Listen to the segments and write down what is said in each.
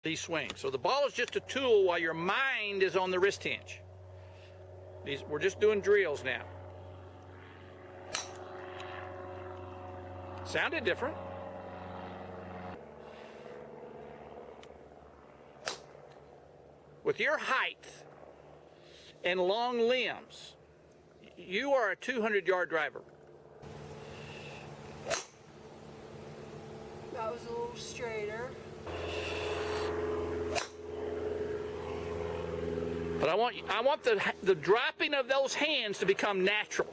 these swings. So the ball is just a tool while your mind is on the wrist hinge. We're just doing drills now. Sounded different. With your height and long limbs, you are a 200-yard driver. That was a little straighter. But I want the dropping of those hands to become natural.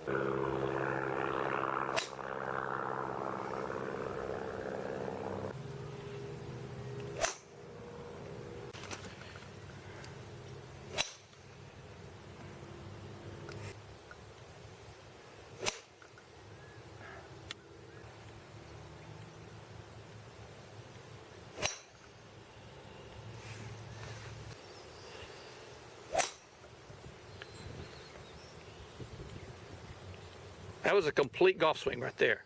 That was a complete golf swing right there.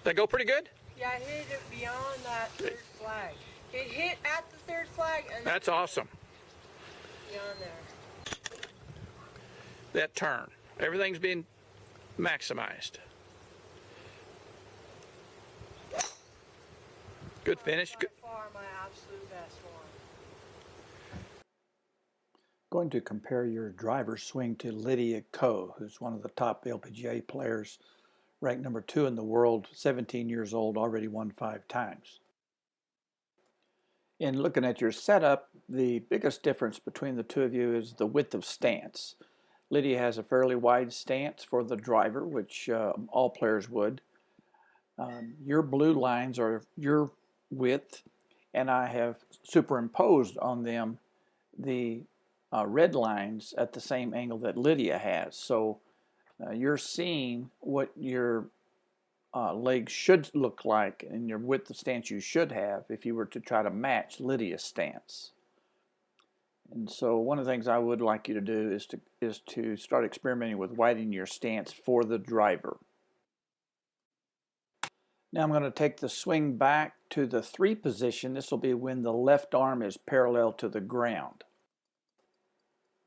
Did that go pretty good? Yeah, I hit it beyond that third flag. It hit at the third flag and that's awesome. Beyond there. That turn. Everything's being maximized. Good finish. By far my absolute best one. Going to compare your driver swing to Lydia Ko, who's one of the top LPGA players, ranked number 2 in the world, 17 years old, already won 5 times. In looking at your setup, the biggest difference between the two of you is the width of stance. Lydia has a fairly wide stance for the driver, which all players would. Your blue lines are your width, and I have superimposed on them the red lines at the same angle that Lydia has. So you're seeing what your legs should look like and your width of stance you should have if you were to try to match Lydia's stance. And so one of the things I would like you to do is to start experimenting with widening your stance for the driver. Now I'm going to take the swing back to the 3 position. This will be when the left arm is parallel to the ground.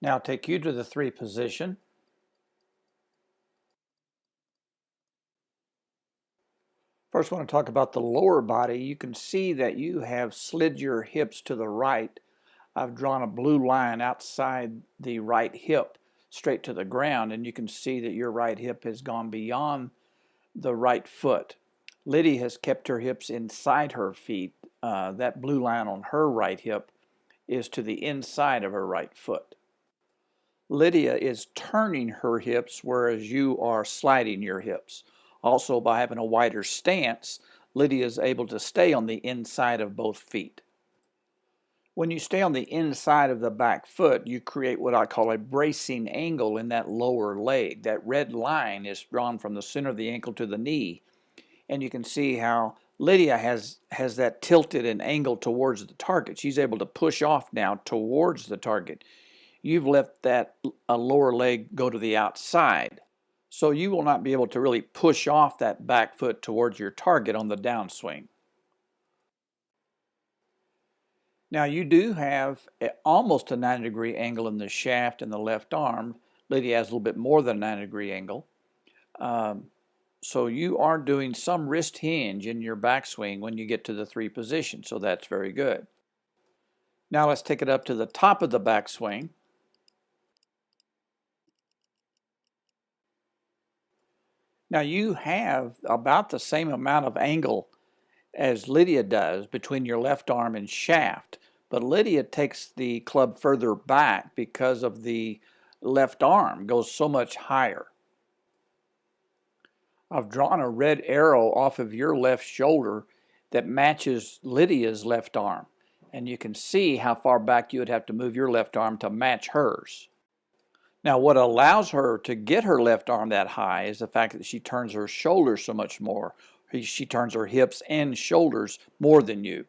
Now I'll take you to the 3 position. First I want to talk about the lower body. You can see that you have slid your hips to the right. I've drawn a blue line outside the right hip straight to the ground, and you can see that your right hip has gone beyond the right foot. Lydia has kept her hips inside her feet. That blue line on her right hip is to the inside of her right foot. Lydia is turning her hips, whereas you are sliding your hips. Also, by having a wider stance, Lydia is able to stay on the inside of both feet. When you stay on the inside of the back foot, you create what I call a bracing angle in that lower leg. That red line is drawn from the center of the ankle to the knee. And you can see how Lydia has that tilted and angled towards the target. She's able to push off now towards the target. You've left that lower leg go to the outside. So you will not be able to really push off that back foot towards your target on the downswing. Now you do have almost a 90-degree angle in the shaft in the left arm. Lydia has a little bit more than a 90-degree angle. So you are doing some wrist hinge in your backswing when you get to the 3 position, so that's very good. Now let's take it up to the top of the backswing. Now you have about the same amount of angle as Lydia does between your left arm and shaft, but Lydia takes the club further back because of the left arm goes so much higher. I've drawn a red arrow off of your left shoulder that matches Lydia's left arm, and you can see how far back you would have to move your left arm to match hers. Now what allows her to get her left arm that high is the fact that she turns her shoulders so much more. She turns her hips and shoulders more than you.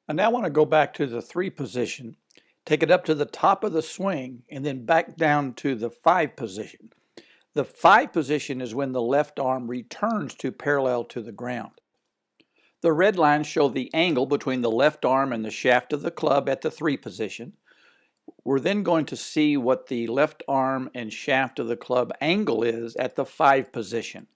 I now want to go back to the 3 position, take it up to the top of the swing, and then back down to the 5 position. The 5 position is when the left arm returns to parallel to the ground. The red lines show the angle between the left arm and the shaft of the club at the 3 position. We're then going to see what the left arm and shaft of the club angle is at the 5 position.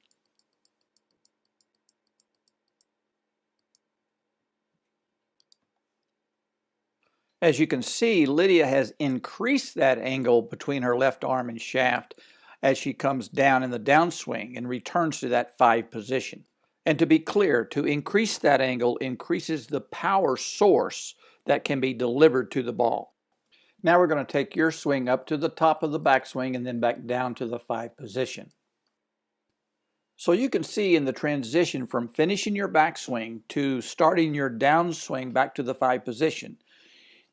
As you can see, Lydia has increased that angle between her left arm and shaft as she comes down in the downswing and returns to that 5 position. And to be clear, to increase that angle increases the power source that can be delivered to the ball. Now we're going to take your swing up to the top of the backswing and then back down to the 5 position. So you can see in the transition from finishing your backswing to starting your downswing back to the 5 position,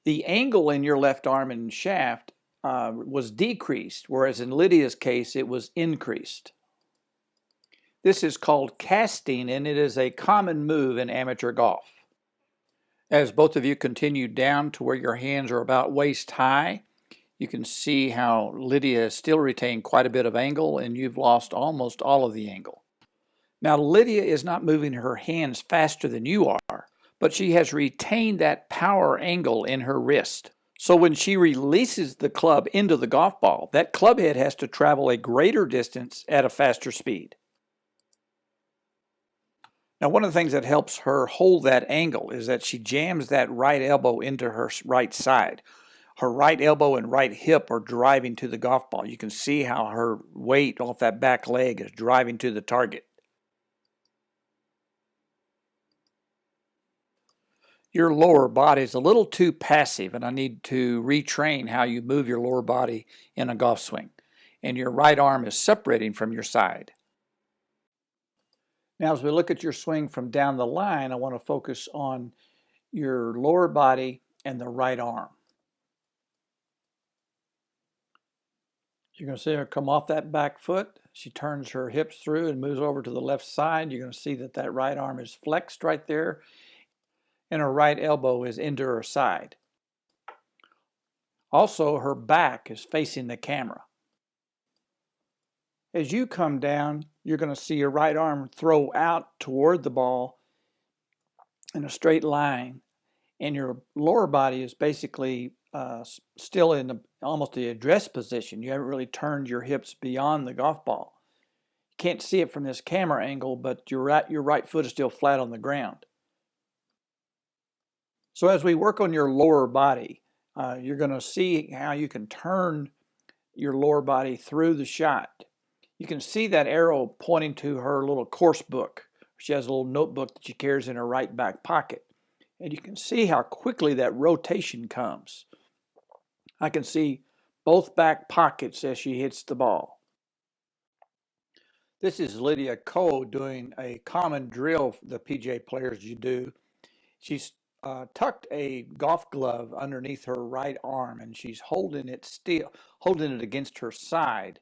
the angle in your left arm and shaft was decreased, whereas in Lydia's case it was increased. This is called casting, and it is a common move in amateur golf. As both of you continue down to where your hands are about waist high, you can see how Lydia still retained quite a bit of angle, and you've lost almost all of the angle. Now Lydia is not moving her hands faster than you are, but she has retained that power angle in her wrist. So when she releases the club into the golf ball, that club head has to travel a greater distance at a faster speed. Now, one of the things that helps her hold that angle is that she jams that right elbow into her right side. Her right elbow and right hip are driving to the golf ball. You can see how her weight off that back leg is driving to the target. Your lower body is a little too passive, and I need to retrain how you move your lower body in a golf swing. And your right arm is separating from your side. Now, as we look at your swing from down the line, I want to focus on your lower body and the right arm. You're going to see her come off that back foot. She turns her hips through and moves over to the left side. You're going to see that that right arm is flexed right there, and her right elbow is into her side. Also, her back is facing the camera. As you come down, you're going to see your right arm throw out toward the ball in a straight line, and your lower body is basically still in almost the address position. You haven't really turned your hips beyond the golf ball. You can't see it from this camera angle, but your right foot is still flat on the ground. So as we work on your lower body, you're going to see how you can turn your lower body through the shot. You can see that arrow pointing to her little course book. She has a little notebook that she carries in her right back pocket. And you can see how quickly that rotation comes. I can see both back pockets as she hits the ball. This is Lydia Ko doing a common drill the PGA players do. She's tucked a golf glove underneath her right arm, and she's holding it against her side.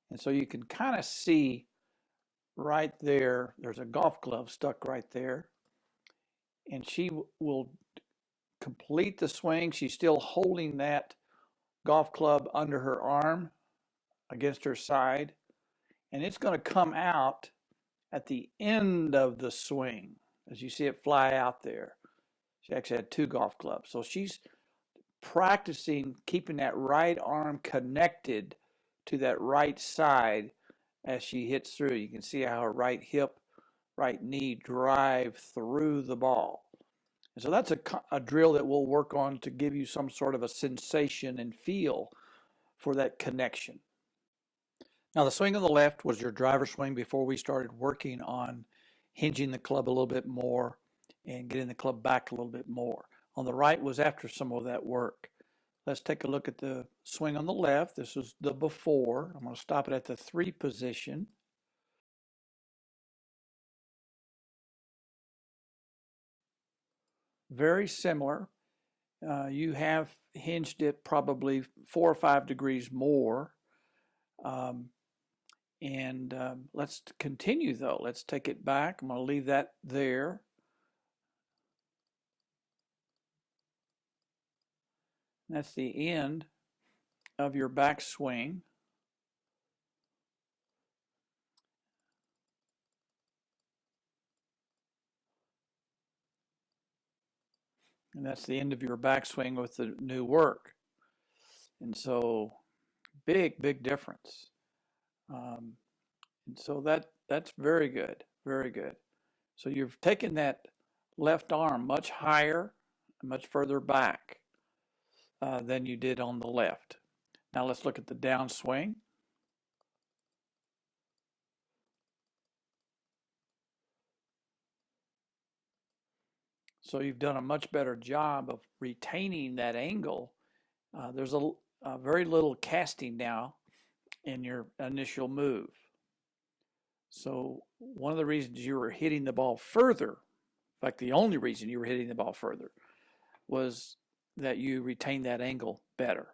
And so you can kind of see right there, there's a golf glove stuck right there. And she will complete the swing. She's still holding that golf club under her arm against her side. And it's going to come out at the end of the swing as you see it fly out there. She actually had 2 golf clubs. So she's practicing keeping that right arm connected to that right side as she hits through. You can see how her right hip, right knee drive through the ball. And so that's a drill that we'll work on to give you some sort of a sensation and feel for that connection. Now the swing on the left was your driver swing before we started working on hinging the club a little bit more and getting the club back a little bit more. On the right was after some of that work. Let's take a look at the swing on the left. This is the before. I'm going to stop it at the 3 position. Very similar. You have hinged it probably 4 or 5 degrees more. Let's continue though. Let's take it back. I'm going to leave that there. That's the end of your backswing. And that's the end of your backswing with the new work. And so big difference. And so that's very good, very good. So you've taken that left arm much higher, much further back than you did on the left. Now let's look at the downswing. So you've done a much better job of retaining that angle. There's a very little casting now in your initial move. So one of the reasons you were hitting the ball further, in fact, the only reason you were hitting the ball further, was that you retained that angle better.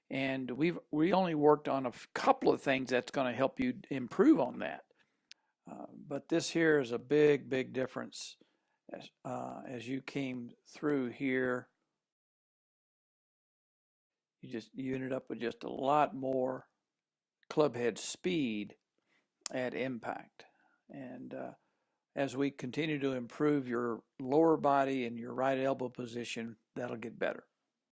And we only worked on a couple of things that's going to help you improve on that. But this here is a big difference as you came through here. You ended up with just a lot more clubhead speed at impact. And as we continue to improve your lower body and your right elbow position, that'll get better.